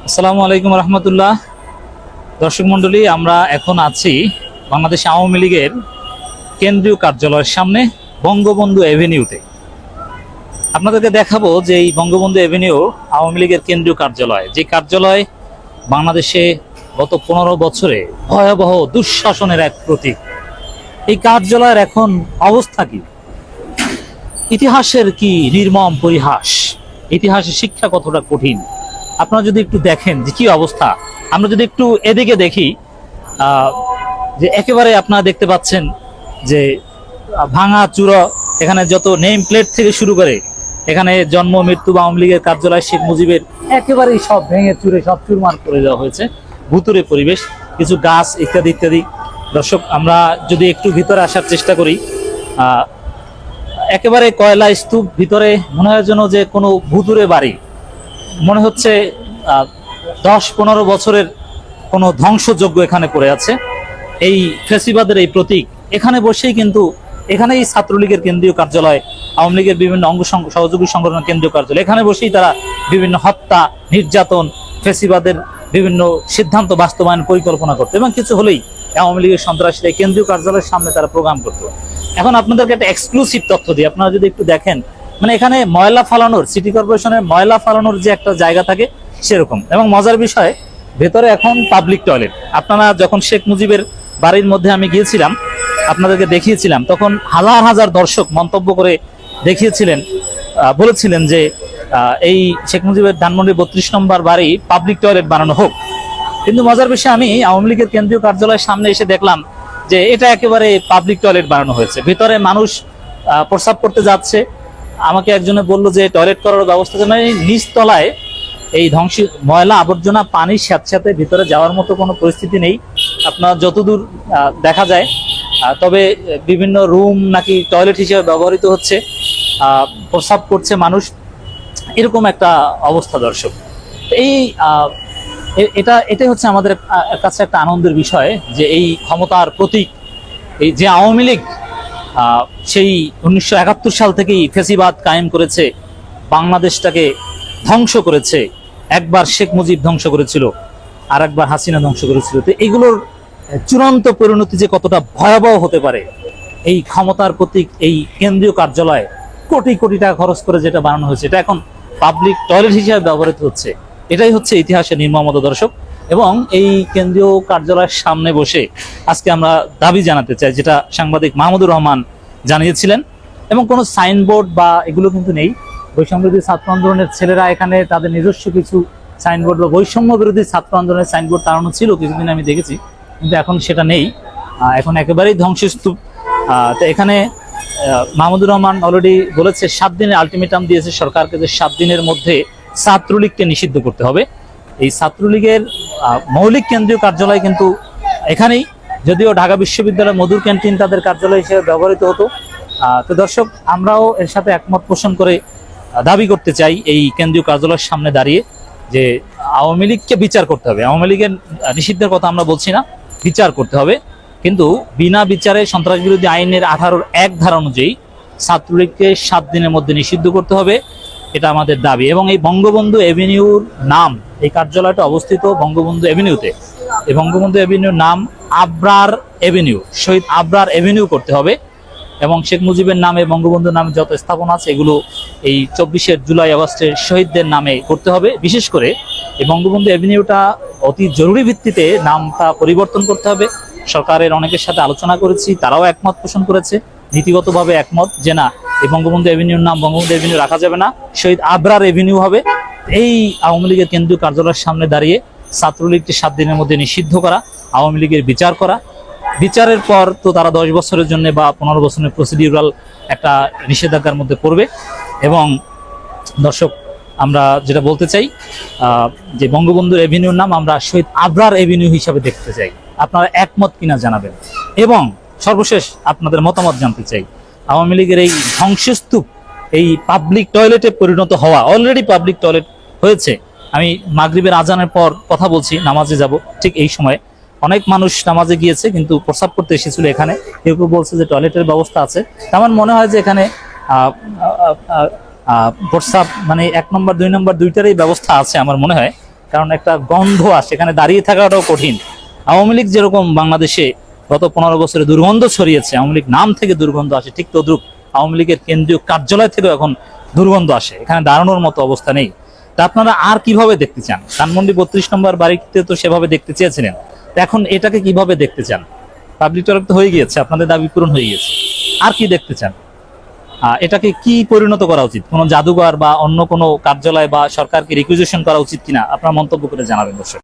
আসসালামু আলাইকুম রহমতুল্লাহ। দর্শক মন্ডলী, আমরা এখন আছি বাংলাদেশ আওয়ামী লীগের কেন্দ্রীয় কার্যালয়ের সামনে বঙ্গবন্ধু এভিনিউতে। আপনাদেরকে দেখাবো যে এই বঙ্গবন্ধু এভিনিউ আওয়ামী লীগের কেন্দ্রীয় কার্যালয়, যে কার্যালয় বাংলাদেশে গত 15 বছরে ভয়াবহ দুঃশাসনের এক প্রতীক। এই কার্যালয়ের এখন অবস্থা কি, ইতিহাসের কি নির্মম পরিহাস, ইতিহাসের শিক্ষা কতটা কঠিন, আপনারা যদি একটু দেখেন যে কি অবস্থা। আমরা যদি একটু এদিকে দেখি, যে একেবারে আপনারা দেখতে পাচ্ছেন যে ভাঙা চূড়া, এখানে যত নেম প্লেট থেকে শুরু করে এখানে জন্ম মৃত্যু বা আওয়ামী লীগের কার্যালয় শেখ মুজিবের একেবারেই সব ভেঙে চুরে সব চুরমার করে দেওয়া হয়েছে। ভুতুরে পরিবেশ, কিছু গাছ ইত্যাদি ইত্যাদি। দর্শক, আমরা যদি একটু ভিতরে আসার চেষ্টা করি, একেবারে কয়লা স্তূপ, ভিতরে মনে হয় যেন যে কোনো ভুতুরে বাড়ি, মনে হচ্ছে 10-15 বছরের কোনো ধ্বংসযজ্ঞ এখানে পড়ে আছে। এই ফ্যাসিবাদের এই প্রতীক এখানে বসেই কিন্তু, এখানেই ছাত্রলীগের কেন্দ্রীয় কার্যালয়, আওয়ামী লীগের বিভিন্ন অঙ্গ সহযোগী সংগঠনের কেন্দ্রীয় কার্যালয়, এখানে বসেই তারা বিভিন্ন হত্যা, নির্যাতন, ফ্যাসিবাদের বিভিন্ন সিদ্ধান্ত বাস্তবায়ন পরিকল্পনা করতো, এবং কিছু হলেই আওয়ামী লীগের সন্ত্রাসীরা কেন্দ্রীয় কার্যালয়ের সামনে তারা প্রোগ্রাম করতো। এখন আপনাদেরকে একটা এক্সক্লুসিভ তথ্য দিই, আপনারা যদি একটু দেখেন, মানে এখানে ময়লা ফালানোর, সিটি কর্পোরেশনের ময়লা ফালানোর যে একটা জায়গা থাকে সেরকম। এবং মজার বিষয়, ভেতরে এখন পাবলিক টয়লেট। আপনারা যখন শেখ মুজিবের বাড়ির মধ্যে আমি গিয়েছিলাম, আপনাদেরকে দেখিয়েছিলাম, তখন হাজার হাজার দর্শক মন্তব্য করে দেখিয়েছিলেন, বলেছিলেন যে এই শেখ মুজিবের ধানমন্ডির 32 নম্বর বাড়ি পাবলিক টয়লেট বানানো হোক। কিন্তু মজার বিষয়, আমি আওয়ামী লীগের কেন্দ্রীয় কার্যালয়ের সামনে এসে দেখলাম যে এটা একেবারে পাবলিক টয়লেট বানানো হয়েছে। ভিতরে মানুষ প্রস্রাব করতে যাচ্ছে, আমাকে একজনে বললো যে টয়লেট করার ব্যবস্থা যেন নিচতলায়, এই ময়লা আবর্জনা পানির সাথে সাথে ভিতরে যাওয়ার মতো কোনো পরিস্থিতি নেই আপনার যতদূর দেখা যায়। তবে বিভিন্ন রুম নাকি টয়লেট হিসেবে ব্যবহৃত হচ্ছে, প্রস্রাব করছে মানুষ, এরকম একটা অবস্থা। দর্শক, এই এটাই হচ্ছে আমাদের কাছে একটা আনন্দের বিষয় যে এই ক্ষমতার প্রতীক, এই যে আওয়ামী লীগ সেই 1971 সাল থেকেই ফ্যাসিবাদ কায়েম করেছে, বাংলাদেশটাকে ধ্বংস করেছে। একবার শেখ মুজিব ধ্বংস করেছিল, আর একবার হাসিনা ধ্বংস করেছিল। তো এগুলোর চূড়ান্ত পরিণতি যে কতটা ভয়াবহ হতে পারে, এই ক্ষমতার প্রতীক এই কেন্দ্রীয় কার্যালয় কোটি কোটি টাকা খরচ করে যেটা বানানো হয়েছে, এটা এখন পাবলিক টয়লেট হিসেবে ব্যবহৃত হচ্ছে। এটাই হচ্ছে ইতিহাসের নির্মমতা। দর্শক, এবং এই কেন্দ্রীয় কার্যালয়ের সামনে বসে আজকে আমরা দাবি জানাতে চাই, যেটা সাংবাদিক মাহমুদুর রহমান জানিয়েছিলেন, এবং কোনো সাইনবোর্ড বা এগুলো কিন্তু নেই। বৈষম্য বিরোধী ছাত্র আন্দোলনের ছেলেরা এখানে তাদের নিজস্ব কিছু সাইনবোর্ড বা বৈষম্য বিরোধী ছাত্র আন্দোলনের সাইনবোর্ড টানানো ছিল কিছুদিন, আমি দেখেছি, কিন্তু এখন সেটা নেই, এখন একেবারেই ধ্বংসস্তূপ। তো এখানে মাহমুদুর রহমান অলরেডি বলেছে, 7 দিনের আলটিমেটাম দিয়েছে সরকারকে, যে 7 দিনের মধ্যে ছাত্রলীগকে নিষিদ্ধ করতে হবে। এই ছাত্রলীগের মৌলিক কেন্দ্রীয় কার্যালয় কিন্তু এখানেই, যদিও ঢাকা বিশ্ববিদ্যালয় মধুর ক্যান্টিন তাদের কার্যালয় হিসেবে ব্যবহৃত হতো। তো দর্শক, আমরাও এর সাথে একমত পোষণ করে দাবি করতে চাই এই কেন্দ্রীয় কার্যালয়ের সামনে দাঁড়িয়ে, যে আওয়ামী লীগকে বিচার করতে হবে। আওয়ামী লীগের নিষিদ্ধের কথা আমরা বলছি না, বিচার করতে হবে, কিন্তু বিনা বিচারে সন্ত্রাস বিরোধী আইনের 18(1) ধারা অনুযায়ী ছাত্রলীগকে 7 দিনের মধ্যে নিষিদ্ধ করতে হবে, এটা আমাদের দাবি। এবং এই বঙ্গবন্ধু এভিনিউর নাম, এই কার্যালয়টা অবস্থিত বঙ্গবন্ধু এভিনিউতে, এই বঙ্গবন্ধু এভিনিউর নাম আবরার এভিনিউ, শহীদ আবরার এভিনিউ করতে হবে। এবং শেখ মুজিবের নামে, বঙ্গবন্ধুর নামে যত স্থাপনা আছে এগুলো এই 24 জুলাই আগস্টের শহীদদের নামে করতে হবে। বিশেষ করে এই বঙ্গবন্ধু এভিনিউটা অতি জরুরি ভিত্তিতে নামটা পরিবর্তন করতে হবে। সরকারের অনেকের সাথে আলোচনা করেছি, তারাও একমত পোষণ করেছে, নীতিগতভাবে একমত, যে না, এই বঙ্গবন্ধু এভিনিউর নাম বঙ্গবন্ধু এভিনিউ রাখা যাবে না, শহীদ আবরার এভিনিউ হবে। এই আওয়ামী লীগের কেন্দ্রীয় কার্যালয়ের সামনে দাঁড়িয়ে ছাত্রলীগকে 7 দিনের মধ্যে নিষিদ্ধ করা, আওয়ামী লীগের বিচার করা, বিচারের পর তো তারা 10 বছরের জন্য বা 15 বছরের প্রসিডিউরাল একটা নিষেধাজ্ঞার মধ্যে পড়বে। এবং দর্শক, আমরা যেটা বলতে চাই, যে বঙ্গবন্ধুর এভিনিউর নাম আমরা শহীদ আবরার এভিনিউ হিসাবে দেখতে চাই। আপনারা একমত কিনা জানাবেন। এবং সর্বশেষ আপনাদের মতামত জানতে চাই, আওয়ামী লীগের এই ধ্বংসস্তূপ, এই পাবলিক টয়লেটে পরিণত হওয়া, অলরেডি পাবলিক টয়লেট হয়েছে। আমি মাগরিবের আজানের পর কথা বলছি, নামাজে যাব, ঠিক এই সময় অনেক মানুষ নামাজে গিয়েছে কিন্তু প্রস্রাব করতে এসেছিল এখানে, কেউ কেউ বলছে যে টয়লেটের ব্যবস্থা আছে। আমার মনে হয় যে এখানে প্রস্রাব মানে 1 নম্বর 2 নম্বর দুইটারই ব্যবস্থা আছে আমার মনে হয়। কারণ একটা গন্ধ আসে, এখানে দাঁড়িয়ে থাকাটাও কঠিন। আওয়ামী লীগ যেরকম বাংলাদেশে গত 15 বছরে দুর্গন্ধ ছড়িয়েছে, আওয়ামী লীগ নাম থেকে দুর্গন্ধ আসে, ঠিক তদ্রুপ আওয়ামী লীগের কেন্দ্রীয় কার্যালয় থেকেও এখন দুর্গন্ধ আসে, এখানে দাঁড়ানোর মতো অবস্থা নেই। তা আপনারা আর কিভাবে দেখতে চান? ধানমন্ডি 32 নম্বর বাড়িতে তো সেভাবে দেখতে চেয়েছিলেন, তো এখন এটাকে কিভাবে দেখতে চান? পাবলিক টয়লেট তো হয়ে গিয়েছে, আপনাদের দাবি পূরণ হয়ে গেছে, আর কি দেখতে চান? এটাকে কি পরিণত করা উচিত? কোনো জাদুঘর বা অন্য কোনো কার্যালয় বা সরকারকে রিকুইজিশন করা উচিত কিনা আপনার মন্তব্য করে জানাবেন দর্শক।